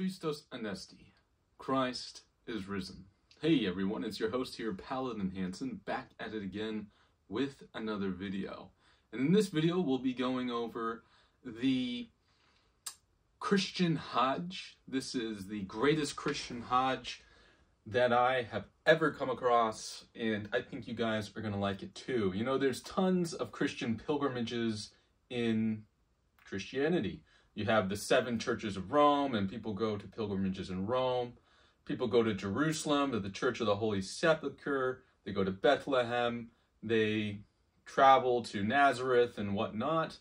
Christos Anesti. Christ is risen. Hey everyone, it's your host here, Paladin Hansen, back at it again with another video. And in this video, we'll be going over the Christian Hajj. This is the greatest Christian Hajj that I have ever come across, and I think you guys are going to like it too. You know, there's tons of Christian pilgrimages in Christianity. You have the 7 churches of Rome, and people go to pilgrimages in Rome. People go to Jerusalem, to the Church of the Holy Sepulchre. They go to Bethlehem. They travel to Nazareth and whatnot.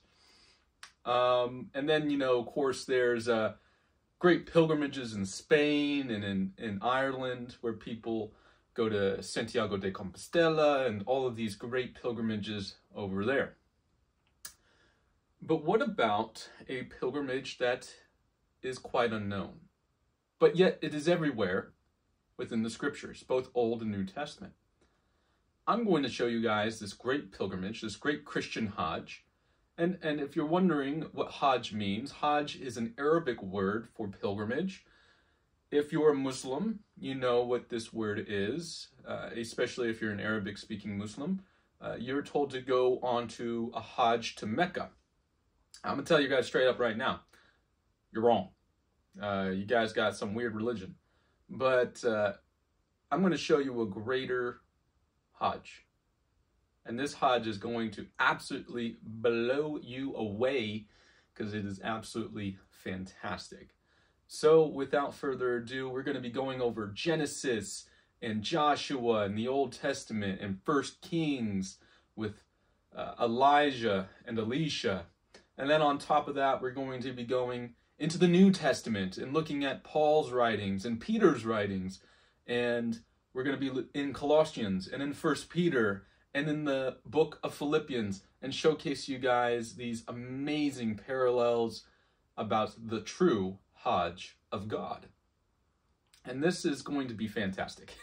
And then, you know, of course, there's great pilgrimages in Spain and in Ireland, where people go to Santiago de Compostela and all of these great pilgrimages over there. But what about a pilgrimage that is quite unknown, but yet it is everywhere within the scriptures, both Old and New Testament? I'm going to show you guys this great pilgrimage, this great Christian Hajj. And if you're wondering what Hajj means, Hajj is an Arabic word for pilgrimage. If you're a Muslim, you know what this word is, especially if you're an Arabic-speaking Muslim. You're told to go on to a Hajj to Mecca. I'm going to tell you guys straight up right now, you're wrong. You guys got some weird religion. But I'm going to show you a greater Hajj. And this Hajj is going to absolutely blow you away because it is absolutely fantastic. So without further ado, we're going to be going over Genesis and Joshua and the Old Testament and 1 Kings with Elijah and Elisha. And then on top of that, we're going to be going into the New Testament and looking at Paul's writings and Peter's writings. And we're going to be in Colossians and in 1 Peter and in the book of Philippians, and showcase you guys these amazing parallels about the true Hajj of God. And this is going to be fantastic.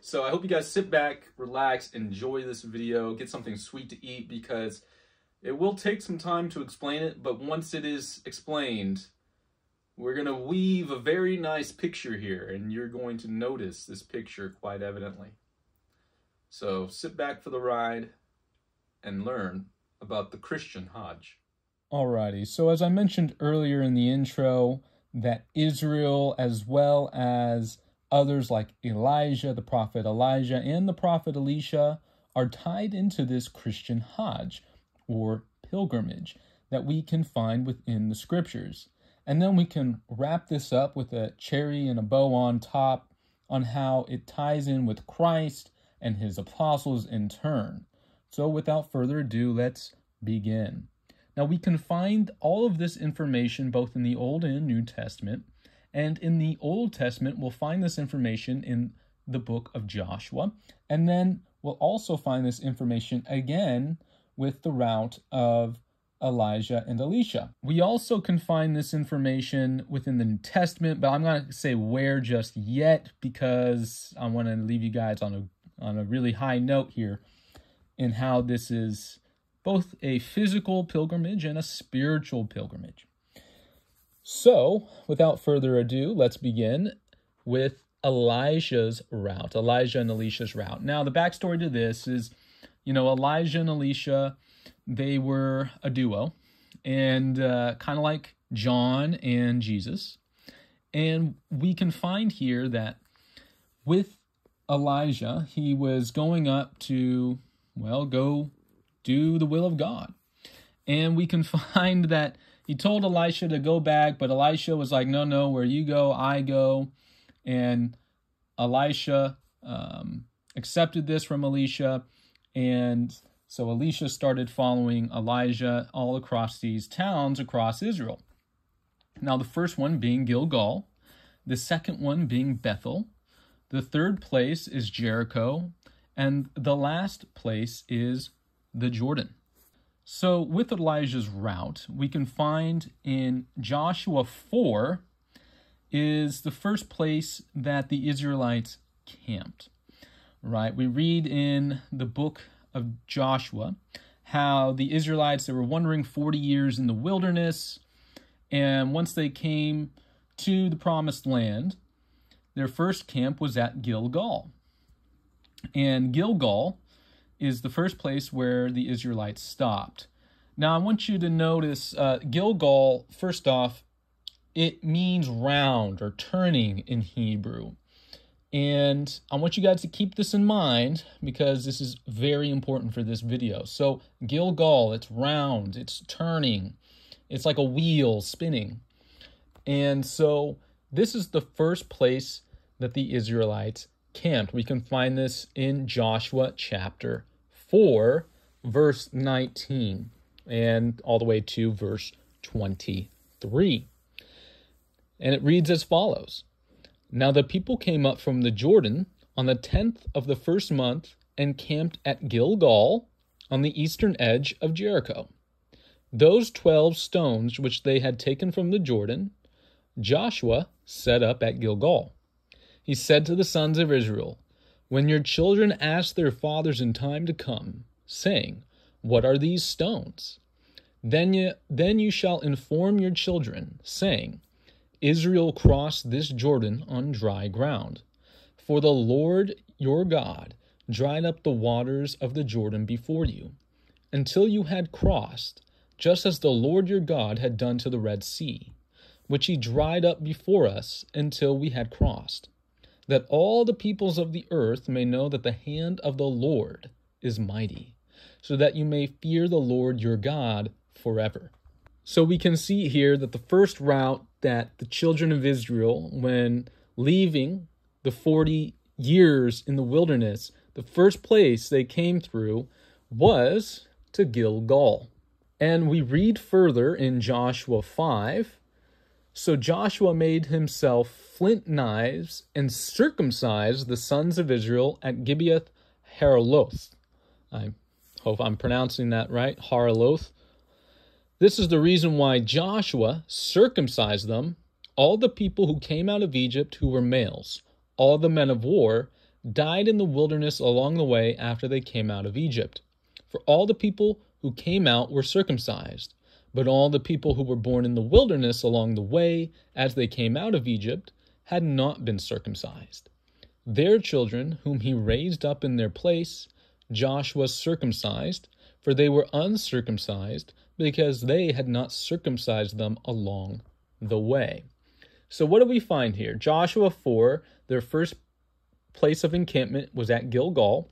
So I hope you guys sit back, relax, enjoy this video, get something sweet to eat, because it will take some time to explain it, but once it is explained, we're going to weave a very nice picture here, and you're going to notice this picture quite evidently. So sit back for the ride and learn about the Christian Hajj. Alrighty, so as I mentioned earlier in the intro, that Israel, as well as others like Elijah, the prophet Elijah, and the prophet Elisha, are tied into this Christian Hajj, or pilgrimage, that we can find within the scriptures. And then we can wrap this up with a cherry and a bow on top on how it ties in with Christ and his apostles in turn. So without further ado, let's begin. Now we can find all of this information both in the Old and New Testament. And in the Old Testament, we'll find this information in the book of Joshua. And then we'll also find this information again with the route of Elijah and Elisha. We also can find this information within the New Testament, but I'm not going to say where just yet, because I want to leave you guys on a really high note here in how this is both a physical pilgrimage and a spiritual pilgrimage. So, without further ado, let's begin with Elijah's route, Elijah and Elisha's route. Now, the backstory to this is, you know, Elijah and Elisha, they were a duo, and kind of like John and Jesus. And we can find here that with Elijah, he was going up to, well, go do the will of God. And we can find that he told Elisha to go back, but Elisha was like, no, where you go, I go. And Elisha accepted this from Elisha, and so Elisha started following Elijah all across these towns across Israel. Now, the first one being Gilgal, the second one being Bethel, the third place is Jericho, and the last place is the Jordan. So with Elijah's route, we can find in Joshua 4 is the first place that the Israelites camped, right? We read in the book of Joshua how the Israelites, they were wandering 40 years in the wilderness, and once they came to the Promised Land, their first camp was at Gilgal. And Gilgal is the first place where the Israelites stopped. Now, I want you to notice Gilgal, first off, it means round or turning in Hebrew. And I want you guys to keep this in mind because this is very important for this video. So Gilgal, it's round, it's turning, it's like a wheel spinning. And so this is the first place that the Israelites camped. We can find this in Joshua chapter 4, verse 19, and all the way to verse 23. And it reads as follows. Now the people came up from the Jordan on the 10th of the first month and camped at Gilgal on the eastern edge of Jericho. Those 12 stones which they had taken from the Jordan, Joshua set up at Gilgal. He said to the sons of Israel, when your children ask their fathers in time to come, saying, what are these stones? Then you shall inform your children, saying, Israel crossed this Jordan on dry ground. For the Lord your God dried up the waters of the Jordan before you, until you had crossed, just as the Lord your God had done to the Red Sea, which he dried up before us until we had crossed, that all the peoples of the earth may know that the hand of the Lord is mighty, so that you may fear the Lord your God forever. So we can see here that the first route that the children of Israel, when leaving the 40 years in the wilderness, the first place they came through was to Gilgal. And we read further in Joshua 5, so Joshua made himself flint knives and circumcised the sons of Israel at Gibeath Haraloth. I hope I'm pronouncing that right, Haraloth. This is the reason why Joshua circumcised them, all the people who came out of Egypt who were males. All the men of war died in the wilderness along the way after they came out of Egypt. For all the people who came out were circumcised, but all the people who were born in the wilderness along the way as they came out of Egypt had not been circumcised. Their children, whom he raised up in their place, Joshua circumcised, for they were uncircumcised, because they had not circumcised them along the way. So what do we find here? Joshua 4, their first place of encampment was at Gilgal.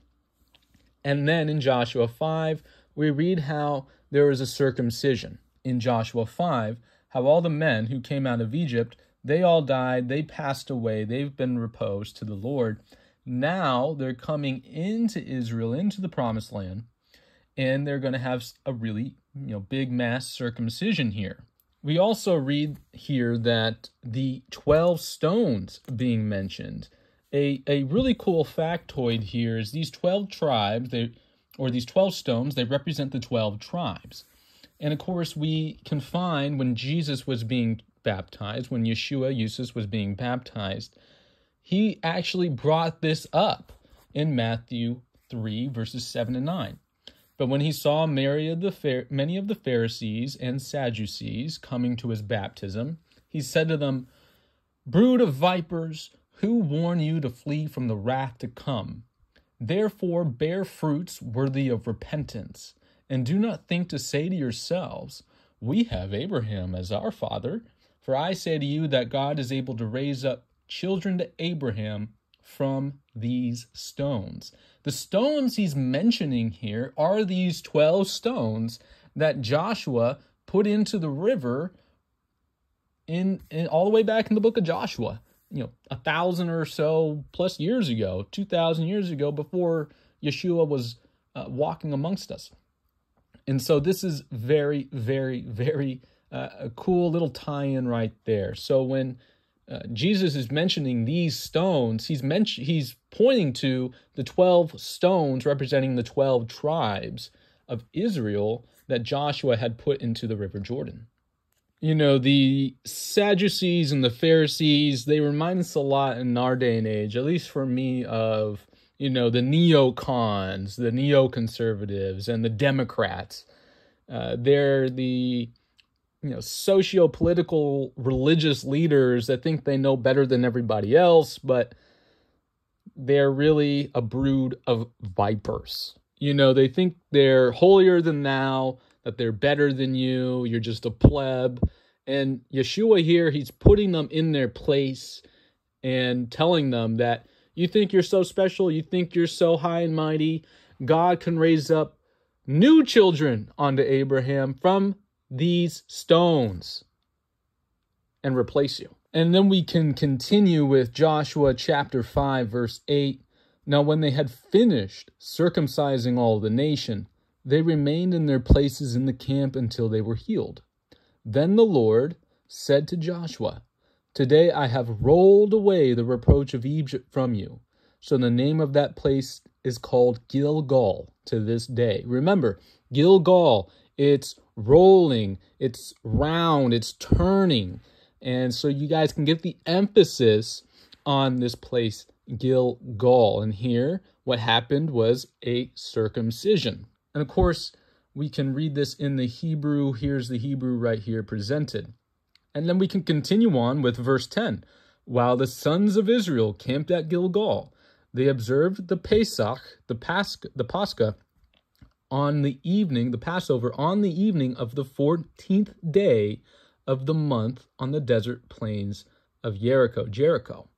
And then in Joshua 5, we read how there was a circumcision. In Joshua 5, how all the men who came out of Egypt, they all died, they passed away, they've been reposed to the Lord. Now they're coming into Israel, into the Promised Land, and they're going to have a really big mass circumcision here. We also read here that the 12 stones being mentioned, a really cool factoid here is these 12 tribes, these 12 stones, they represent the 12 tribes. And of course, we can find when Jesus was being baptized, when Yeshua was being baptized, he actually brought this up in Matthew 3, verses 7 and 9. But when he saw many of the Pharisees and Sadducees coming to his baptism, he said to them, brood of vipers, who warned you to flee from the wrath to come? Therefore bear fruits worthy of repentance, and do not think to say to yourselves, we have Abraham as our father. For I say to you that God is able to raise up children to Abraham from these stones. The stones he's mentioning here are these 12 stones that Joshua put into the river in all the way back in the book of Joshua, 1,000 or so plus years ago, 2,000 years ago, before Yeshua was walking amongst us. And so this is very, very, very a cool little tie-in right there. So when Jesus is mentioning these stones, he's pointing to the 12 stones representing the 12 tribes of Israel that Joshua had put into the River Jordan. The Sadducees and the Pharisees, they remind us a lot in our day and age, at least for me, of, the neocons, the neoconservatives, and the Democrats. They're the socio-political religious leaders that think they know better than everybody else, but they're really a brood of vipers. They think they're holier than thou, that they're better than you, you're just a pleb. And Yeshua here, he's putting them in their place and telling them that you think you're so special, you think you're so high and mighty, God can raise up new children unto Abraham from these stones and replace you. And then we can continue with Joshua chapter 5, verse 8. Now when they had finished circumcising all the nation, they remained in their places in the camp until they were healed. Then the Lord said to Joshua, "Today I have rolled away the reproach of Egypt from you." So the name of that place is called Gilgal to this day. Remember, Gilgal, it's rolling, it's round, it's turning. And so you guys can get the emphasis on this place, Gilgal. And here, what happened was a circumcision. And of course, we can read this in the Hebrew. Here's the Hebrew right here presented. And then we can continue on with verse 10. While the sons of Israel camped at Gilgal, they observed the Pesach, the Pascha, on the evening, the Passover, on the evening of the 14th day of the month on the desert plains of Jericho.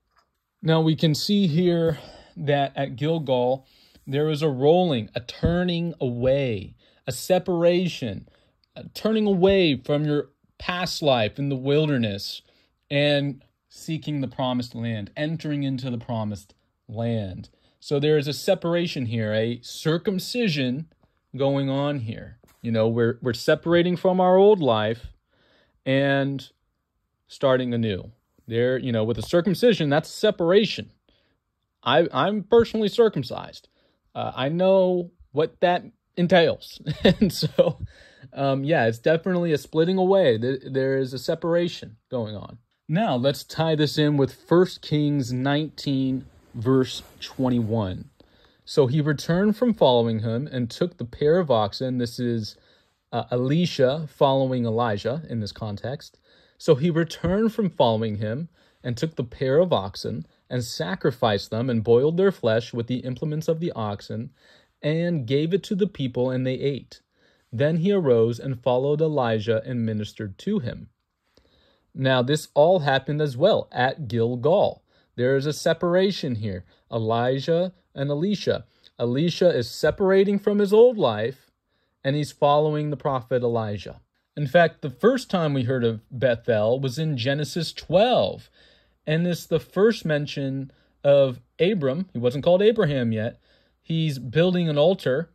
Now we can see here that at Gilgal, there is a rolling, a turning away, a separation, a turning away from your past life in the wilderness and seeking the promised land, entering into the promised land. So there is a separation here, a circumcision going on here. We're separating from our old life and starting anew. There, with a circumcision, that's separation. I'm personally circumcised. I know what that entails. And so, it's definitely a splitting away. There is a separation going on. Now, let's tie this in with 1 Kings 19, verse 21. So he returned from following him and took the pair of oxen. This is Elisha following Elijah in this context. So he returned from following him and took the pair of oxen and sacrificed them and boiled their flesh with the implements of the oxen and gave it to the people, and they ate. Then he arose and followed Elijah and ministered to him. Now this all happened as well at Gilgal. There is a separation here. Elijah and Elisha. Elisha is separating from his old life, and he's following the prophet Elijah. In fact, the first time we heard of Bethel was in Genesis 12. And it's the first mention of Abram. He wasn't called Abraham yet. He's building an altar.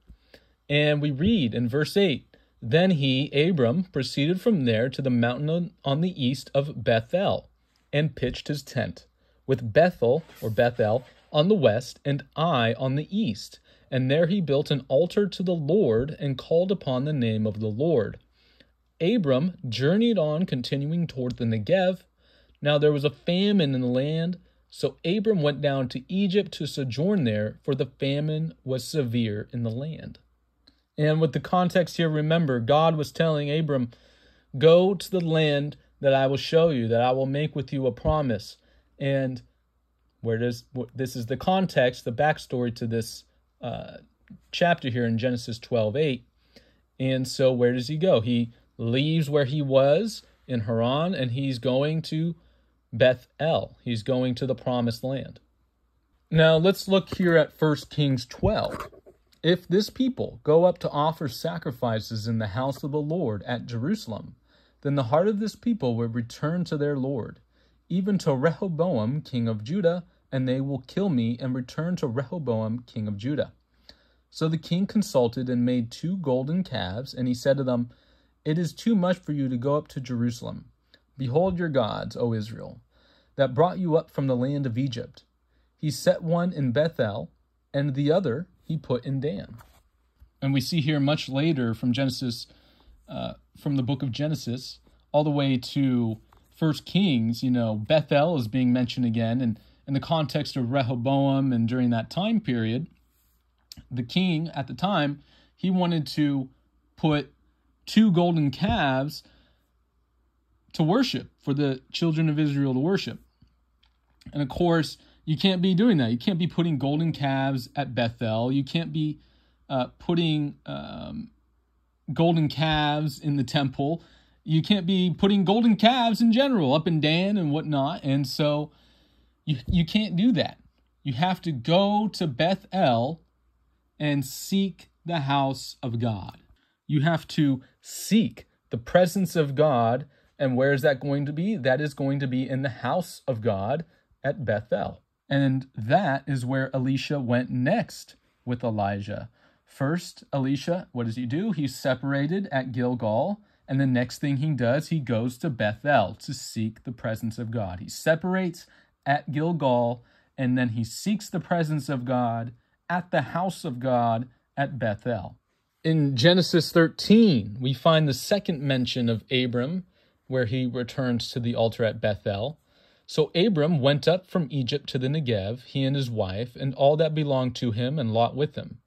And we read in verse 8, Then he, Abram, proceeded from there to the mountain on the east of Bethel, and pitched his tent, with Bethel, or Bethel, on the west, and Ai on the east. And there he built an altar to the Lord, and called upon the name of the Lord. Abram journeyed on, continuing toward the Negev. Now there was a famine in the land, so Abram went down to Egypt to sojourn there, for the famine was severe in the land. And with the context here, remember, God was telling Abram, go to the land that I will show you, that I will make with you a promise. And this is the context, the backstory to this chapter here in Genesis 12:8. And so where does he go? He leaves where he was in Haran, and he's going to Bethel. He's going to the promised land. Now let's look here at 1 Kings 12. If this people go up to offer sacrifices in the house of the Lord at Jerusalem, then the heart of this people will return to their Lord, even to Rehoboam, king of Judah, and they will kill me and return to Rehoboam, king of Judah. So the king consulted and made 2 golden calves, and he said to them, It is too much for you to go up to Jerusalem. Behold your gods, O Israel, that brought you up from the land of Egypt. He set one in Bethel, and the other he put in Dan. And we see here much later from Genesis, from the book of Genesis, all the way to 1 Kings, Bethel is being mentioned again, and in the context of Rehoboam, and during that time period, the king at the time, he wanted to put 2 golden calves to worship, for the children of Israel to worship. And of course, you can't be doing that. You can't be putting golden calves at Bethel. You can't be putting golden calves in the temple. You can't be putting golden calves in general up in Dan and whatnot. And so you can't do that. You have to go to Bethel and seek the house of God. You have to seek the presence of God. And where is that going to be? That is going to be in the house of God at Bethel. And that is where Elisha went next with Elijah. First, Elisha, what does he do? He's separated at Gilgal. And the next thing he does, he goes to Bethel to seek the presence of God. He separates at Gilgal, and then he seeks the presence of God at the house of God at Bethel. In Genesis 13, we find the second mention of Abram, where he returns to the altar at Bethel. So Abram went up from Egypt to the Negev, he and his wife, and all that belonged to him, and Lot with him.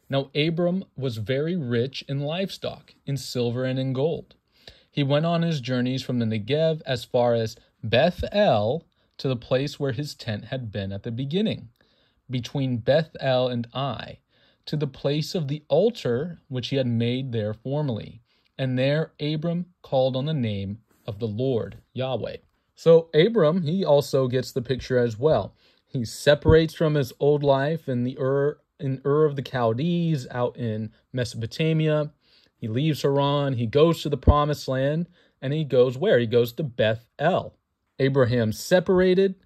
Now Abram was very rich in livestock, in silver and in gold. He went on his journeys from the Negev as far as Bethel, to the place where his tent had been at the beginning, between Bethel and Ai, to the place of the altar which he had made there formerly. And there Abram called on the name of the Lord, Yahweh. So Abram, he also gets the picture as well. He separates from his old life in Ur of the Chaldees, out in Mesopotamia. He leaves Haran, he goes to the promised land, and he goes where? He goes to Bethel. Abraham separated,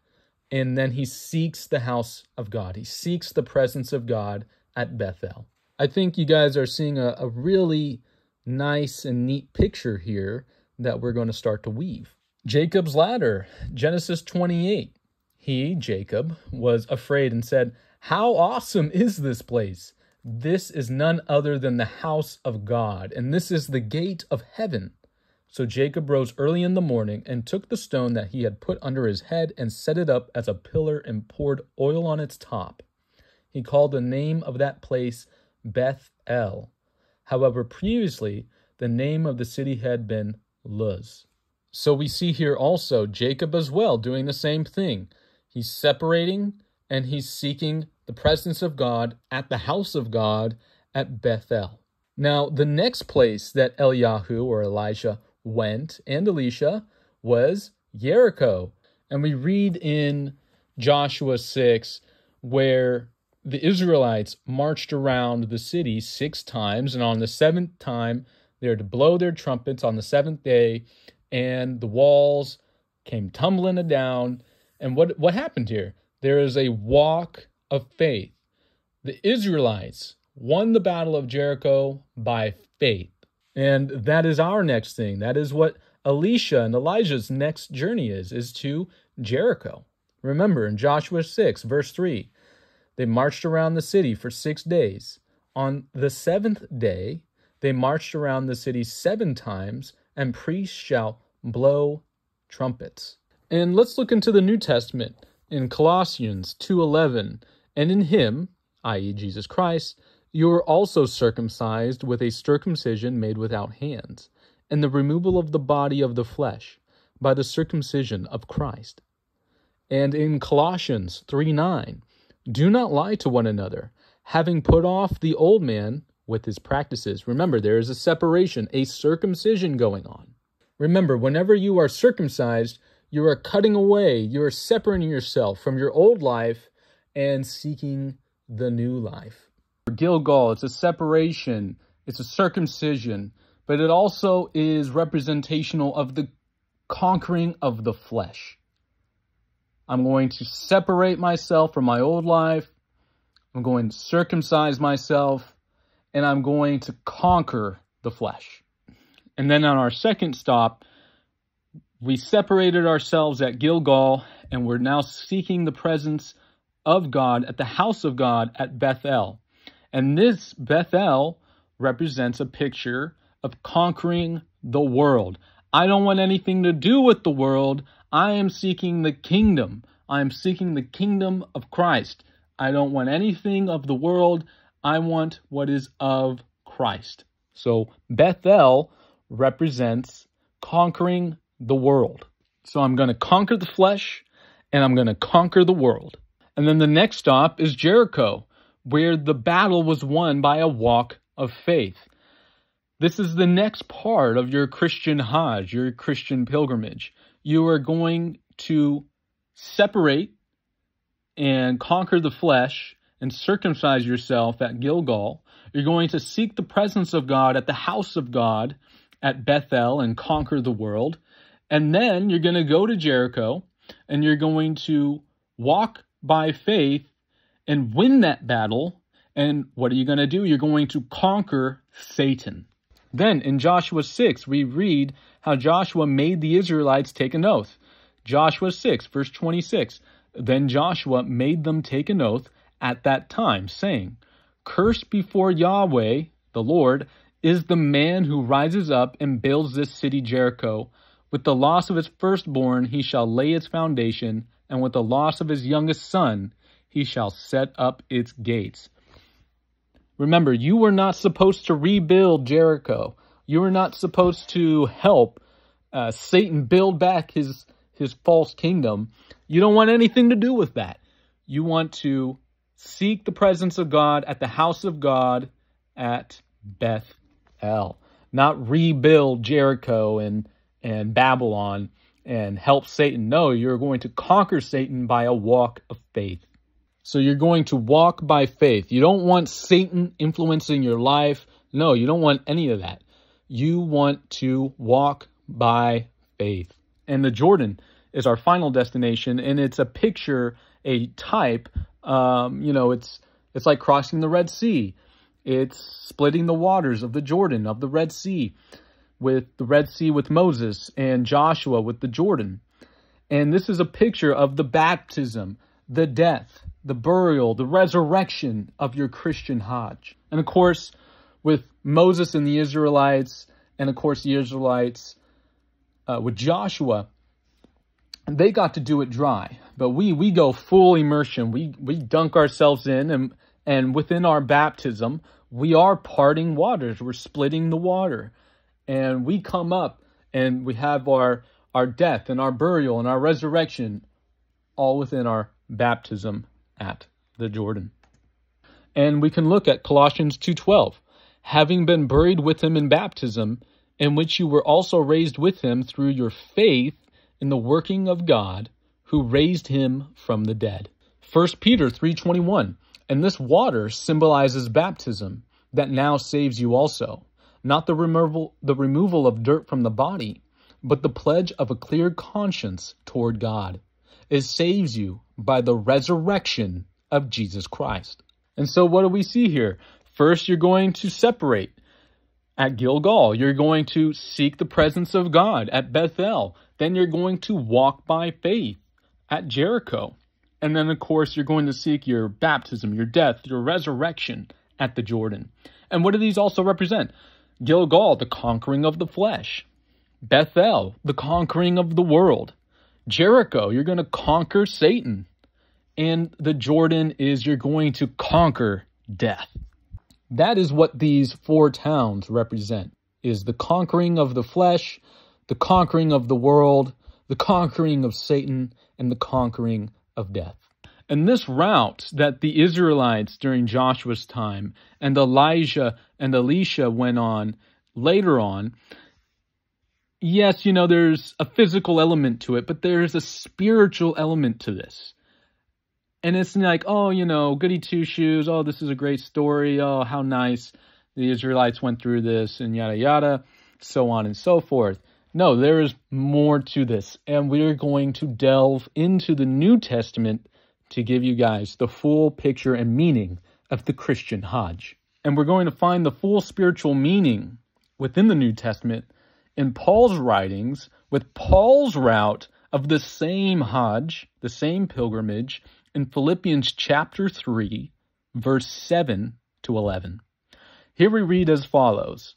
and then he seeks the house of God. He seeks the presence of God at Bethel. I think you guys are seeing a really nice and neat picture here that we're going to start to weave. Jacob's ladder, Genesis 28. He, Jacob, was afraid and said, "How awesome is this place? This is none other than the house of God, and this is the gate of heaven." So Jacob rose early in the morning and took the stone that he had put under his head and set it up as a pillar and poured oil on its top. He called the name of that place Bethel. However, previously, the name of the city had been Luz. So we see here also Jacob as well doing the same thing. He's separating and he's seeking the presence of God at the house of God at Bethel. Now, the next place that Eliyahu or Elijah went and Elisha was Jericho. And we read in Joshua 6 where the Israelites marched around the city 6 times, and on the 7th time they are to blow their trumpets on the 7th day, and the walls came tumbling down. And what happened here? There is a walk of faith. The Israelites won the battle of Jericho by faith. And that is our next thing. That is what Elisha and Elijah's next journey is to Jericho. Remember, in Joshua 6, verse 3, they marched around the city for 6 days. On the 7th day, they marched around the city 7 times, and priests shall blow trumpets. And let's look into the New Testament in Colossians 2:11. And in him, i.e. Jesus Christ, you are also circumcised with a circumcision made without hands, and the removal of the body of the flesh by the circumcision of Christ. And in Colossians 3:9, do not lie to one another, having put off the old man with his practices. Remember, there is a separation, a circumcision going on. Remember, whenever you are circumcised, you are cutting away, you are separating yourself from your old life and seeking the new life. For Gilgal, it's a separation, it's a circumcision, but it also is representational of the conquering of the flesh. I'm going to separate myself from my old life, I'm going to circumcise myself, and I'm going to conquer the flesh. And then on our second stop, we separated ourselves at Gilgal, and we're now seeking the presence of God at the house of God at Bethel. And this Bethel represents a picture of conquering the world. I don't want anything to do with the world. I am seeking the kingdom. I am seeking the kingdom of Christ. I don't want anything of the world. I want what is of Christ. So Bethel represents conquering the world. So I'm going to conquer the flesh, and I'm going to conquer the world. And then the next stop is Jericho, where the battle was won by a walk of faith. This is the next part of your Christian Hajj, your Christian pilgrimage. You are going to separate and conquer the flesh and circumcise yourself at Gilgal. You're going to seek the presence of God at the house of God at Bethel and conquer the world. And then you're going to go to Jericho and you're going to walk by faith and win that battle. And what are you going to do? You're going to conquer Satan. Then in Joshua 6, we read how Joshua made the Israelites take an oath. Joshua 6, verse 26. Then Joshua made them take an oath at that time, saying, "Cursed before Yahweh, the Lord, is the man who rises up and builds this city Jericho. With the loss of his firstborn he shall lay its foundation, and with the loss of his youngest son he shall set up its gates." Remember, you were not supposed to rebuild Jericho. You were not supposed to help Satan build back his false kingdom. You don't want anything to do with that. You want to seek the presence of God at the house of God at Bethel. Not rebuild Jericho and Babylon and help Satan. No, you're going to conquer Satan by a walk of faith. So you're going to walk by faith. You don't want Satan influencing your life. No, you don't want any of that. You want to walk by faith. And the Jordan is our final destination, and it's a picture, a type. It's like crossing the Red Sea. It's splitting the waters of the Jordan, of the Red Sea, with the Red Sea with Moses and Joshua with the Jordan. And this is a picture of the baptism, the death, the burial, the resurrection of your Christian Hajj. And of course, with Moses and the Israelites, and of course the Israelites with Joshua, they got to do it dry. But we go full immersion. We dunk ourselves in, and within our baptism, we are parting waters. We're splitting the water. And we come up and we have our death and our burial and our resurrection all within our baptism at the Jordan. And we can look at Colossians 2:12. Having been buried with him in baptism, in which you were also raised with him through your faith in the working of God, who raised him from the dead. 1 Peter 3:21. And this water symbolizes baptism, that now saves you also. Not the removal of dirt from the body, but the pledge of a clear conscience toward God. It saves you by the resurrection of Jesus Christ. And so what do we see here? First, you're going to separate at Gilgal. You're going to seek the presence of God at Bethel. Then you're going to walk by faith at Jericho. And then, of course, you're going to seek your baptism, your death, your resurrection at the Jordan. And what do these also represent? Gilgal, the conquering of the flesh. Bethel, the conquering of the world. Jericho, you're going to conquer Satan. And the Jordan is you're going to conquer death. That is what these four towns represent, is the conquering of the flesh, the conquering of the world, the conquering of Satan, and the conquering of death. And this route that the Israelites during Joshua's time and Elijah and Elisha went on later on, yes, there's a physical element to it, but there's a spiritual element to this. And it's like, goody two-shoes. Oh, this is a great story. Oh, how nice. The Israelites went through this and yada, yada, so on and so forth. No, there is more to this. And we're going to delve into the New Testament to give you guys the full picture and meaning of the Christian Hajj. And we're going to find the full spiritual meaning within the New Testament in Paul's writings with Paul's route of the same Hajj, the same pilgrimage, in Philippians chapter 3, verse 7 to 11. Here we read as follows.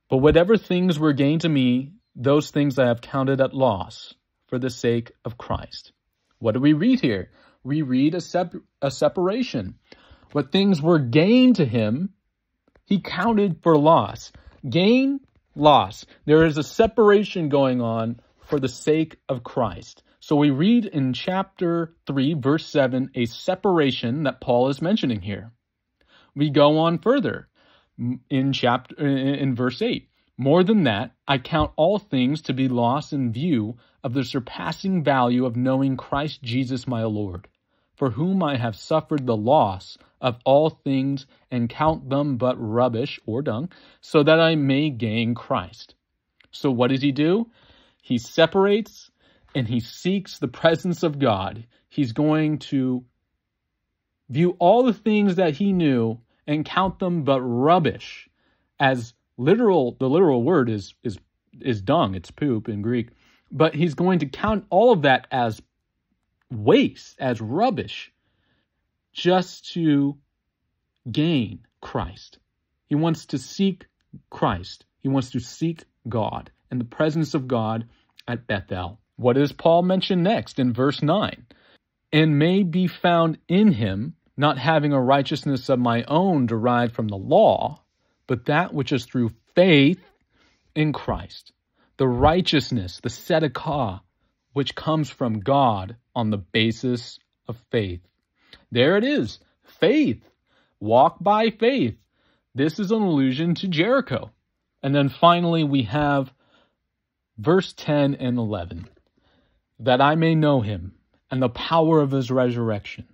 But whatever things were gained to me, those things I have counted at loss for the sake of Christ. What do we read here? We read a separation. What things were gained to him, he counted for loss. Gain loss. There is a separation going on for the sake of Christ. So we read in chapter 3, verse 7, a separation that Paul is mentioning here. We go on further in verse 8. More than that, I count all things to be lost in view of the surpassing value of knowing Christ Jesus my Lord, for whom I have suffered the loss of all things and count them but rubbish or dung, so that I may gain Christ. So what does he do? He separates and he seeks the presence of God. He's going to view all the things that he knew and count them but rubbish, as the literal word is dung, it's poop in Greek. But he's going to count all of that as waste, as rubbish, just to gain Christ. He wants to seek Christ. He wants to seek God and the presence of God at Bethel. What does Paul mention next in verse 9? And may be found in him, not having a righteousness of my own derived from the law, but that which is through faith in Christ. The righteousness, the tzedakah, which comes from God on the basis of faith. There it is, faith. Walk by faith. This is an allusion to Jericho. And then finally we have verse 10 and 11. That I may know him, and the power of his resurrection,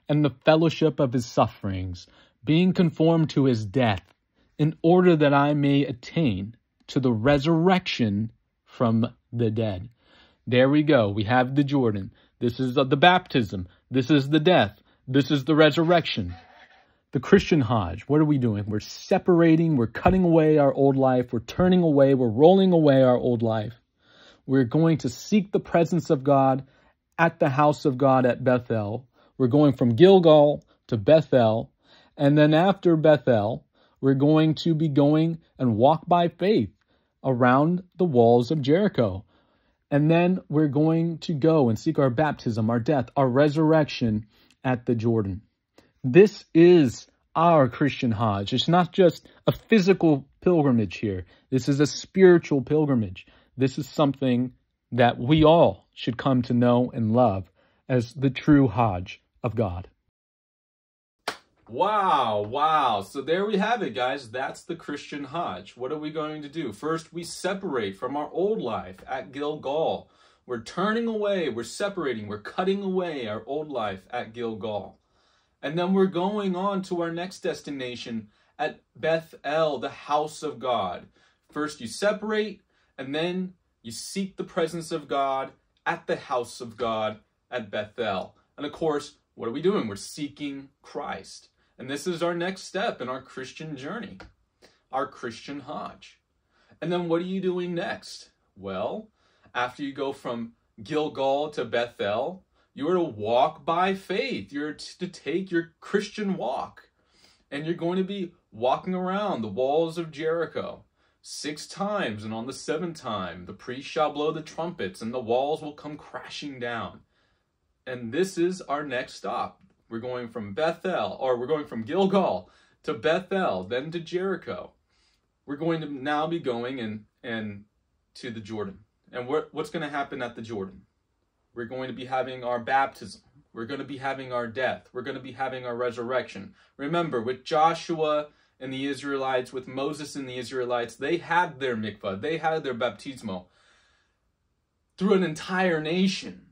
and the fellowship of his sufferings, being conformed to his death, in order that I may attain to the resurrection from the dead. There we go. We have the Jordan. This is the baptism. This is the death. This is the resurrection. The Christian Hajj, what are we doing? We're separating, we're cutting away our old life, we're turning away, we're rolling away our old life. We're going to seek the presence of God at the house of God at Bethel. We're going from Gilgal to Bethel. And then after Bethel, we're going to be going and walk by faith around the walls of Jericho. And then we're going to go and seek our baptism, our death, our resurrection at the Jordan. This is our Christian Hajj. It's not just a physical pilgrimage here. This is a spiritual pilgrimage. This is something that we all should come to know and love as the true Hajj of God. Wow. So there we have it, guys. That's the Christian Hajj. What are we going to do? First, we separate from our old life at Gilgal. We're turning away, we're separating, we're cutting away our old life at Gilgal. And then we're going on to our next destination at Bethel, the house of God. First, you separate, and then you seek the presence of God at the house of God at Bethel. And of course, what are we doing? We're seeking Christ. And this is our next step in our Christian journey, our Christian Hajj. And then what are you doing next? Well, after you go from Gilgal to Bethel, you are to walk by faith. You're to take your Christian walk. And you're going to be walking around the walls of Jericho 6 times, and on the 7th time, the priest shall blow the trumpets, and the walls will come crashing down. And this is our next stop. We're going from Gilgal to Bethel, then to Jericho. We're going to now be going and to the Jordan. And what's going to happen at the Jordan? We're going to be having our baptism. We're going to be having our death. We're going to be having our resurrection. Remember, with Joshua and the Israelites, with Moses and the Israelites, they had their mikvah, they had their baptismo through an entire nation.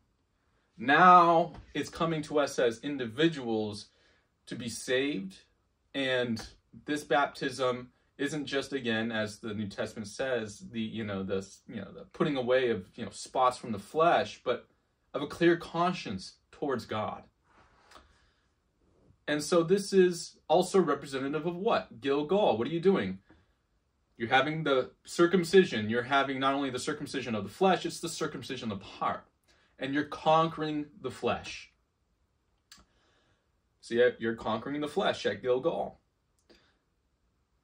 Now it's coming to us as individuals to be saved, and this baptism isn't just, again, as the New Testament says, the putting away of spots from the flesh, but of a clear conscience towards God. And so this is also representative of what? Gilgal. What are you doing? You're having the circumcision. You're having not only the circumcision of the flesh, it's the circumcision of the heart. And you're conquering the flesh. So you're conquering the flesh at Gilgal.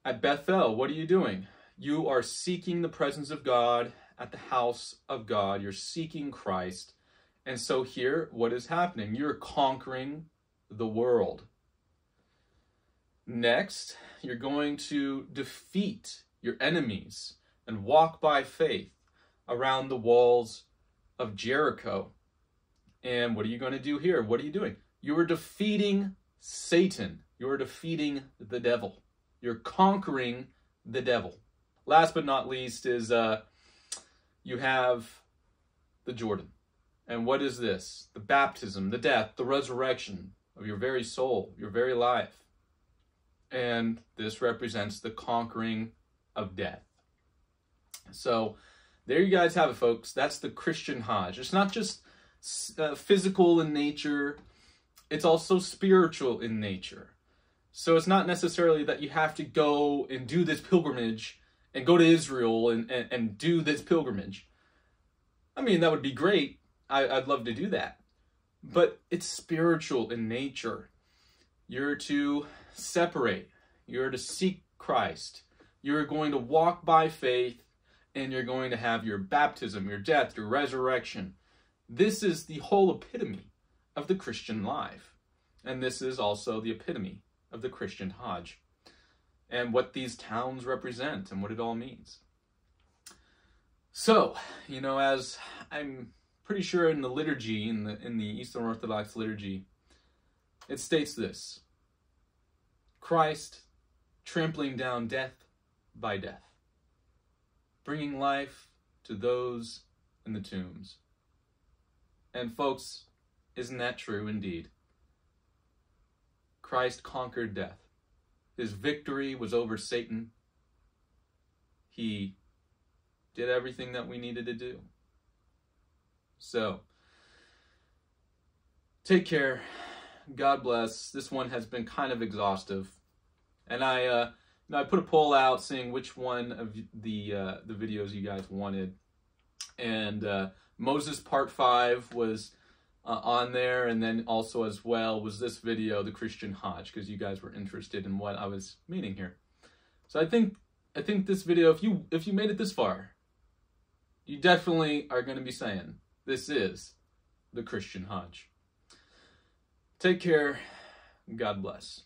At Bethel, what are you doing? You are seeking the presence of God at the house of God. You're seeking Christ. And so here, what is happening? You're conquering the world. Next, you're going to defeat your enemies and walk by faith around the walls of Jericho. And what are you going to do here? What are you doing? You are defeating Satan. You are defeating the devil. You're conquering the devil. Last but not least is you have the Jordan. And what is this? The baptism, the death, the resurrection of your very soul, your very life. And this represents the conquering of death. So there you guys have it, folks. That's the Christian Hajj. It's not just physical in nature. It's also spiritual in nature. So it's not necessarily that you have to go and do this pilgrimage and go to Israel and do this pilgrimage. I mean, that would be great. I'd love to do that. But it's spiritual in nature. You're to separate. You're to seek Christ. You're going to walk by faith, and you're going to have your baptism, your death, your resurrection. This is the whole epitome of the Christian life. And this is also the epitome of the Christian Hajj, and what these towns represent and what it all means. So, you know, as I'm pretty sure in the liturgy, in the Eastern Orthodox liturgy, it states this: Christ trampling down death by death, bringing life to those in the tombs. And folks, isn't that true indeed? Christ conquered death. His victory was over Satan. He did everything that we needed to do. So, take care. God bless. This one has been kind of exhaustive. And I put a poll out saying which one of the videos you guys wanted. And Moses Part 5 was on there, and then also as well was this video, the Christian Hajj, because you guys were interested in what I was meaning here. So I think this video, if you made it this far, you definitely are going to be saying this is the Christian Hajj. Take care. God bless.